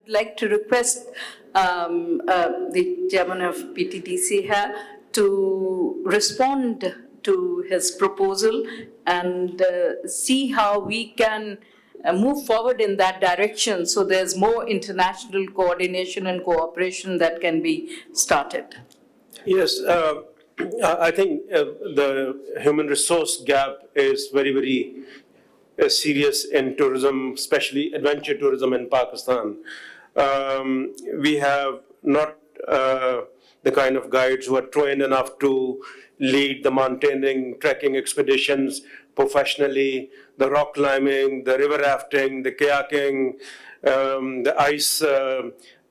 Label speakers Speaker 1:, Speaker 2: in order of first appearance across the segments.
Speaker 1: like to request the chairman of PTDC here to respond to his proposal and see how we can move forward in that direction so there's more international coordination and cooperation that can be started.
Speaker 2: Yes, I think the human resource gap is very, very serious in tourism, especially adventure tourism in Pakistan. We have not the kind of guides who are trained enough to lead the mountaineering, trekking expeditions professionally, the rock climbing, the river rafting, the kayaking, the ice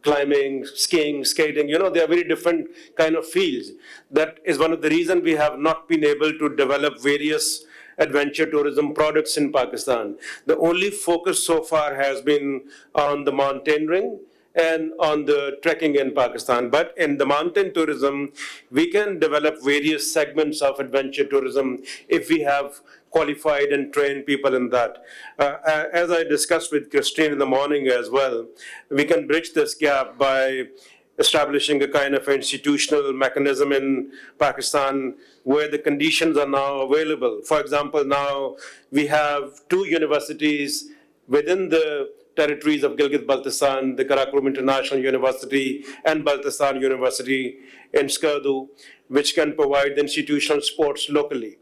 Speaker 2: climbing, skiing, skating. You know, they are very different kind of fields. That is one of the reasons we have not been able to develop various adventure tourism products in Pakistan. The only focus so far has been on the mountaineering and on the trekking in Pakistan. But in the mountain tourism, we can develop various segments of adventure tourism if we have qualified and trained people in that. As I discussed with Christine in the morning as well, we can bridge this gap by establishing a kind of institutional mechanism in Pakistan where the conditions are now available. For example, now we have 2 universities within the territories of Gilgit-Baltistan, the Karakoram International University and Baltistan University in Skardu, which can provide the institutional sports locally.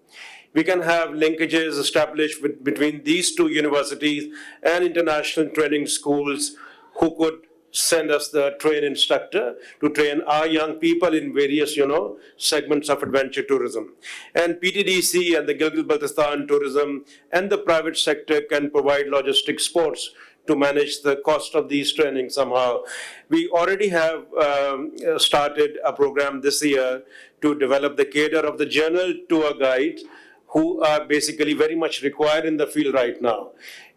Speaker 2: We can have linkages established between these 2 universities and international training schools who could send us the trained instructor to train our young people in various, segments of adventure tourism. And PTDC and the Gilgit-Baltistan tourism and the private sector can provide logistic supports to manage the cost of these trainings somehow. We already have started a program this year to develop the cadre of the general tour guides who are basically very much required in the field right now.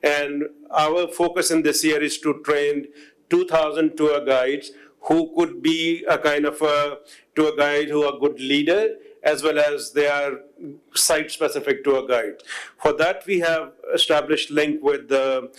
Speaker 2: And our focus in this year is to train 2,000 tour guides who could be a kind of a tour guide who are good leader as well as they are site-specific tour guides. For that, we have established link with the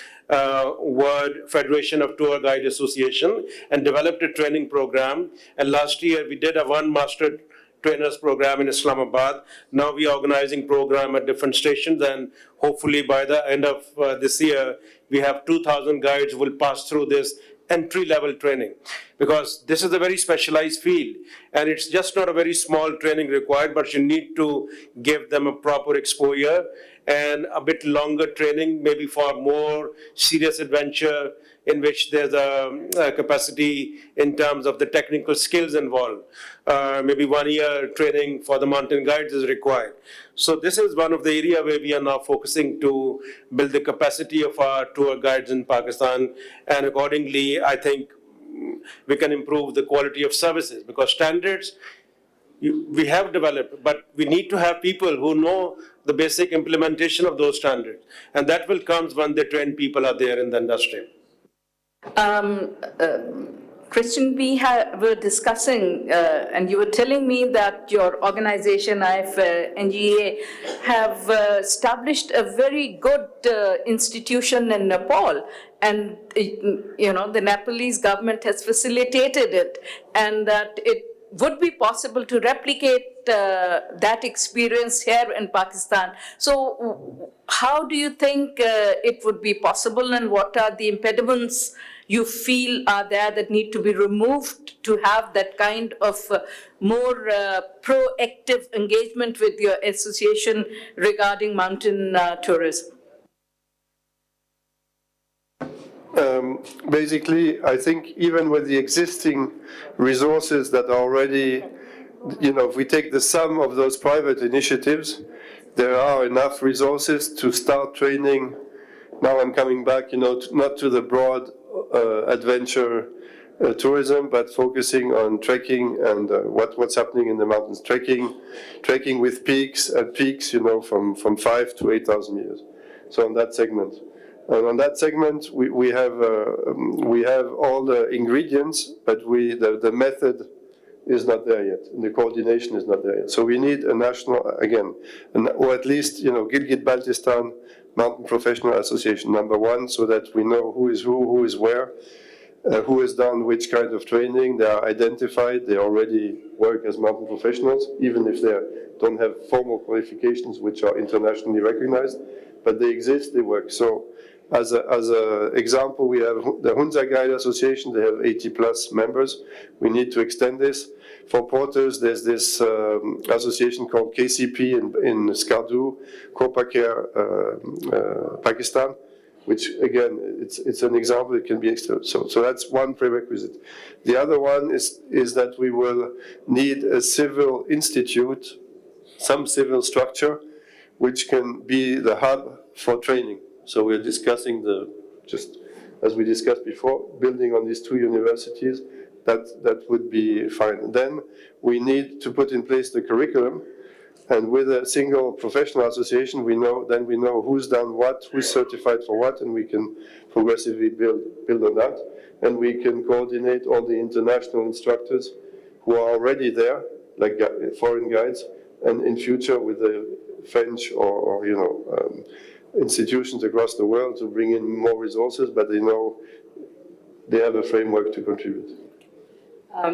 Speaker 2: World Federation of Tour Guide Association and developed a training program. And last year, we did a 1 master trainers program in Islamabad. Now we are organizing program at different stations, and hopefully by the end of this year, we have 2,000 guides who will pass through this entry-level training, because this is a very specialized field, and it's just not a very small training required, but you need to give them a proper exposure and a bit longer training, maybe for more serious adventure in which there's a capacity in terms of the technical skills involved. Maybe 1 year training for the mountain guides is required. So this is one of the areas where we are now focusing to build the capacity of our tour guides in Pakistan, and accordingly, I think we can improve the quality of services, because standards we have developed, but we need to have people who know the basic implementation of those standards, and that will come when the trained people are there in the industry.
Speaker 1: Christian, we were discussing, and you were telling me that your organization, NGA, have established a very good institution in Nepal, and the Nepalese government has facilitated it, and that it would be possible to replicate that experience here in Pakistan. So how do you think it would be possible, and what are the impediments you feel are there that need to be removed to have that kind of more proactive engagement with your association regarding mountain tourism?
Speaker 3: Basically, I think even with the existing resources that are already, if we take the sum of those private initiatives, there are enough resources to start training. Now I'm coming back, not to the broad adventure tourism, but focusing on trekking and what's happening in the mountains. Trekking with peaks, from 5 to 8,000 meters. So on that segment. And on that segment, we have all the ingredients, but the method is not there yet, and the coordination is not there yet. So we need a national, or at least, Gilgit-Baltistan Mountain Professional Association, number 1, so that we know who is who is where, who has done which kind of training. They are identified, they already work as mountain professionals, even if they don't have formal qualifications which are internationally recognized, but they exist, they work. So as an example, we have the Hunza Guide Association, they have 80 plus members. We need to extend this. For porters, there's this association called KCP in Skardu, Kopacare, Pakistan, which again, it's an example, it can be extra. So that's one prerequisite. The other one is that we will need a civil institute, some civil structure, which can be the hub for training. So we're discussing just as we discussed before, building on these two universities, that would be fine. Then we need to put in place the curriculum. And with a single professional association, we know who's done what, who's certified for what, and we can progressively build on that. And we can coordinate all the international instructors who are already there, like foreign guides, and in future with the French or institutions across the world to bring in more resources, but they know they have a framework to contribute.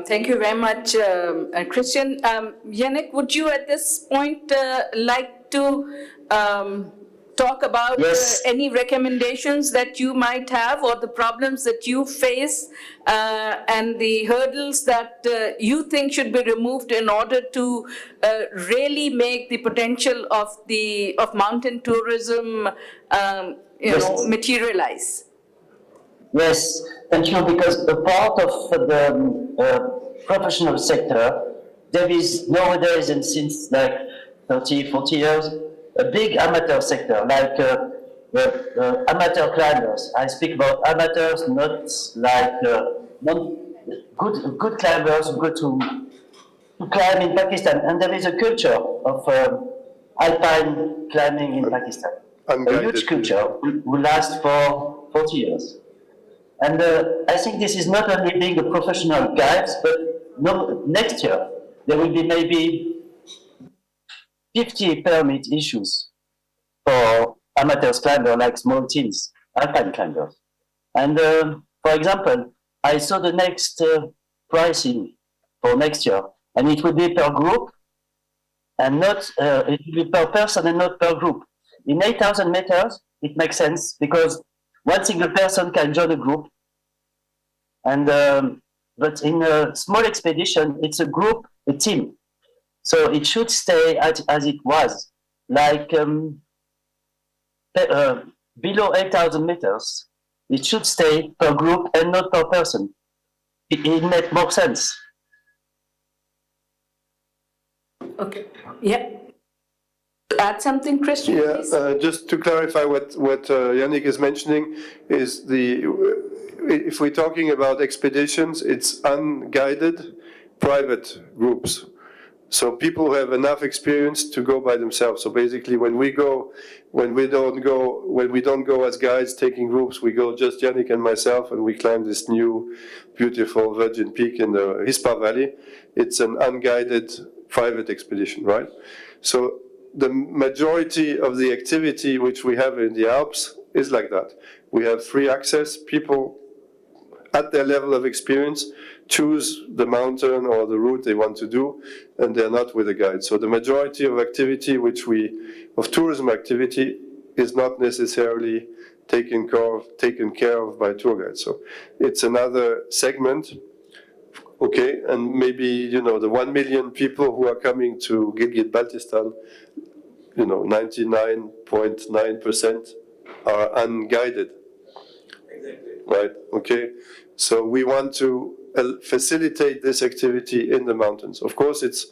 Speaker 1: Thank you very much, Christian. Yannick, would you at this point like to talk about any recommendations that you might have or the problems that you face and the hurdles that you think should be removed in order to really make the potential of mountain tourism materialize?
Speaker 4: Yes, thank you, because a part of the professional sector, there is nowadays and since like 30, 40 years, a big amateur sector, like amateur climbers. I speak about amateurs, not like good climbers who go to climb in Pakistan. And there is a culture of alpine climbing in Pakistan. A huge culture who lasts for 40 years. And I think this is not only being a professional guide, but next year there will be maybe 50 permit issues for amateur climbers, like small teams, alpine climbers. And for example, I saw the next pricing for next year, and it will be per group, and not it will be per person and not per group. In 8,000 meters, it makes sense because one single person can join a group, and but in a small expedition, it's a group, a team. So it should stay as it was, like below 8,000 meters. It should stay per group and not per person. It makes more sense.
Speaker 1: Okay. Yeah. Add something, Christian, please?
Speaker 3: Just to clarify what Yannick is mentioning is if we're talking about expeditions, it's unguided private groups. So people who have enough experience to go by themselves. So basically, when we don't go as guides taking groups, we go just Yannick and myself, and we climb this new, beautiful Virgin Peak in the Hispa Valley. It's an unguided private expedition, right? So the majority of the activity which we have in the Alps is like that. We have free access. People at their level of experience choose the mountain or the route they want to do, and they're not with a guide. So the majority of activity of tourism activity is not necessarily taken care of by tour guides. So it's another segment. Okay, and maybe, the 1 million people who are coming to Gilgit-Baltistan, 99.9% are unguided. Exactly. Right, okay. So we want to facilitate this activity in the mountains. Of course, it's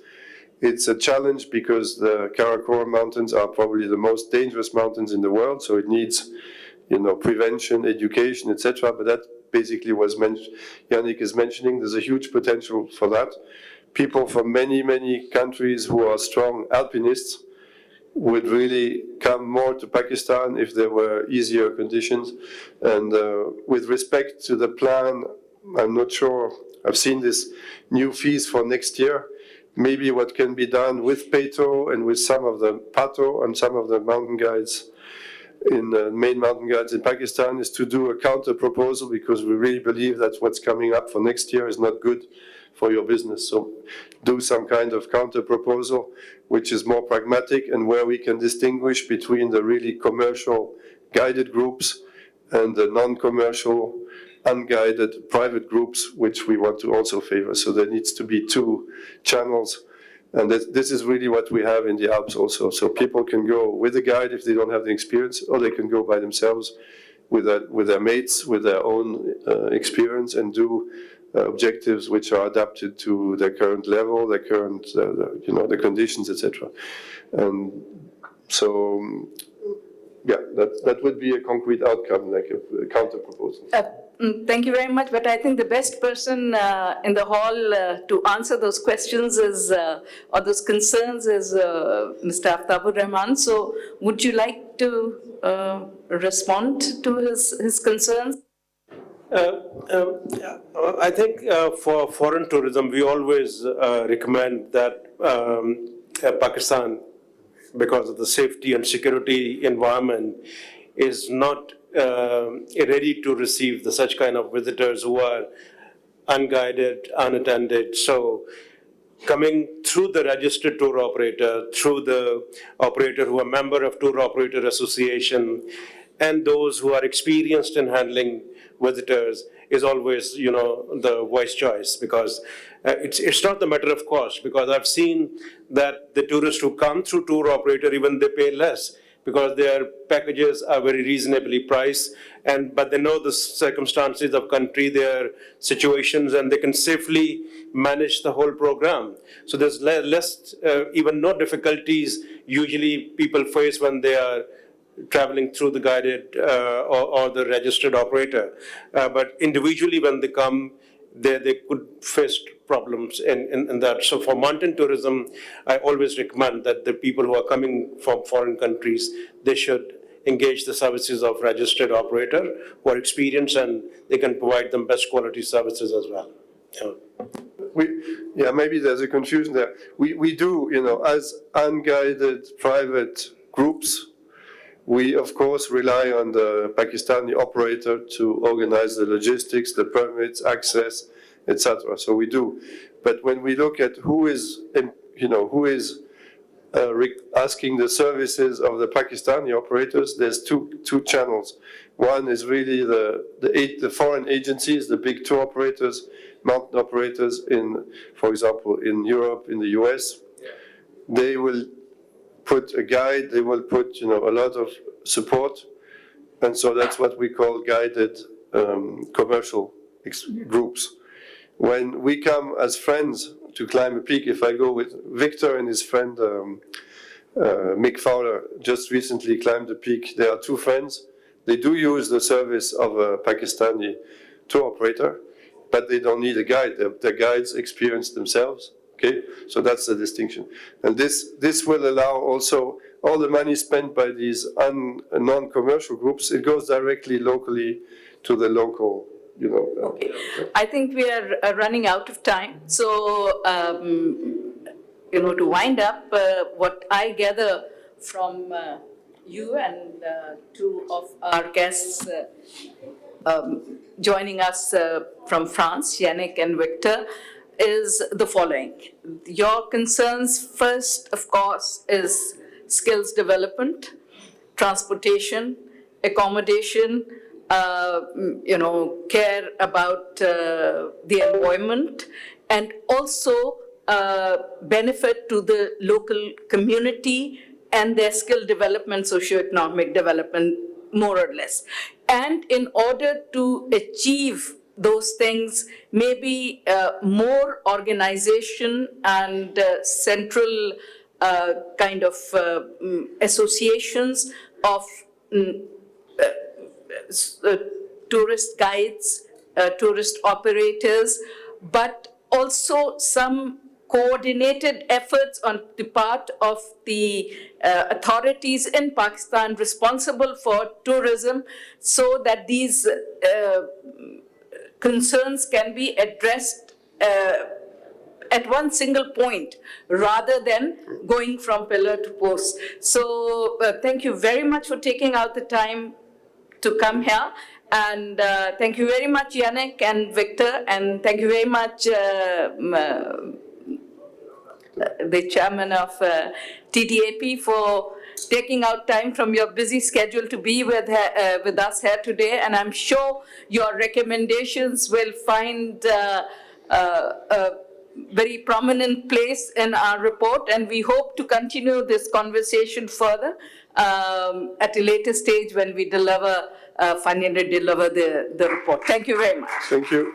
Speaker 3: a challenge because the Karakoram mountains are probably the most dangerous mountains in the world, so it needs, prevention, education, etc. But that basically was Yannick is mentioning. There's a huge potential for that. People from many, many countries who are strong alpinists would really come more to Pakistan if there were easier conditions. And with respect to the plan, I'm not sure. I've seen this new fees for next year. Maybe what can be done with PATO and with some of the PATO and some of the mountain guides main mountain guides in Pakistan is to do a counter proposal, because we really believe that what's coming up for next year is not good for your business. So do some kind of counter proposal which is more pragmatic, and where we can distinguish between the really commercial guided groups and the non-commercial unguided private groups, which we want to also favor. So there needs to be two channels. And this is really what we have in the Alps also. So people can go with a guide if they don't have the experience, or they can go by themselves with their mates, with their own experience, and do objectives which are adapted to their current level, their current, the conditions, etc. And so, yeah, that would be a concrete outcome, like a counter proposal.
Speaker 1: Thank you very much, but I think the best person in the hall to answer those questions is, or those concerns is Mr. Aftabur Rahman. So would you like to respond to his concerns?
Speaker 2: I think for foreign tourism, we always recommend that Pakistan, because of the safety and security environment, is not ready to receive such kind of visitors who are unguided, unattended. So coming through the registered tour operator, through the operator who are member of Tour Operator Association, and those who are experienced in handling visitors is always, the wise choice, because it's not the matter of cost, because I've seen that the tourists who come through tour operator, even they pay less, because their packages are very reasonably priced, but they know the circumstances of country, their situations, and they can safely manage the whole program. So there's less, even no difficulties usually people face when they are traveling through the guided or the registered operator. But individually when they come, they could face problems in that. So for mountain tourism, I always recommend that the people who are coming from foreign countries, they should engage the services of registered operator who are experienced, and they can provide them best quality services as well.
Speaker 3: Maybe there's a confusion there. We do, as unguided private groups, we, of course, rely on the Pakistani operator to organize the logistics, the permits, access, etc. So we do. But when we look at who is asking the services of the Pakistani operators, there's two channels. One is really the foreign agencies, the big tour operators, mountain operators for example, in Europe, in the US. They will put a guide, they will put a lot of support, and so that's what we call guided commercial groups. When we come as friends to climb a peak, if I go with Victor and his friend Mick Fowler, just recently climbed the peak, they are two friends. They do use the service of a Pakistani tour operator, but they don't need a guide. The guides experience themselves. Okay, so that's the distinction, and this will allow also all the money spent by these non-commercial groups. It goes directly locally to the local.
Speaker 1: Okay, I think we are running out of time. So, to wind up, what I gather from you and two of our guests joining us from France, Yannick and Victor, is the following. Your concerns first, of course, is skills development, transportation, accommodation, care about the environment, and also benefit to the local community and their skill development, socioeconomic development, more or less. And in order to achieve those things, maybe more organization and central kind of associations of tourist guides, tourist operators, but also some coordinated efforts on the part of the authorities in Pakistan responsible for tourism, so that these concerns can be addressed at one single point rather than going from pillar to post. So thank you very much for taking out the time to come here. And thank you very much, Yannick and Victor, and thank you very much, the chairman of TDAP, for taking out time from your busy schedule to be with us here today. And I'm sure your recommendations will find a very prominent place in our report, and we hope to continue this conversation further at a later stage when we finally deliver the report. Thank you very much.
Speaker 3: Thank you.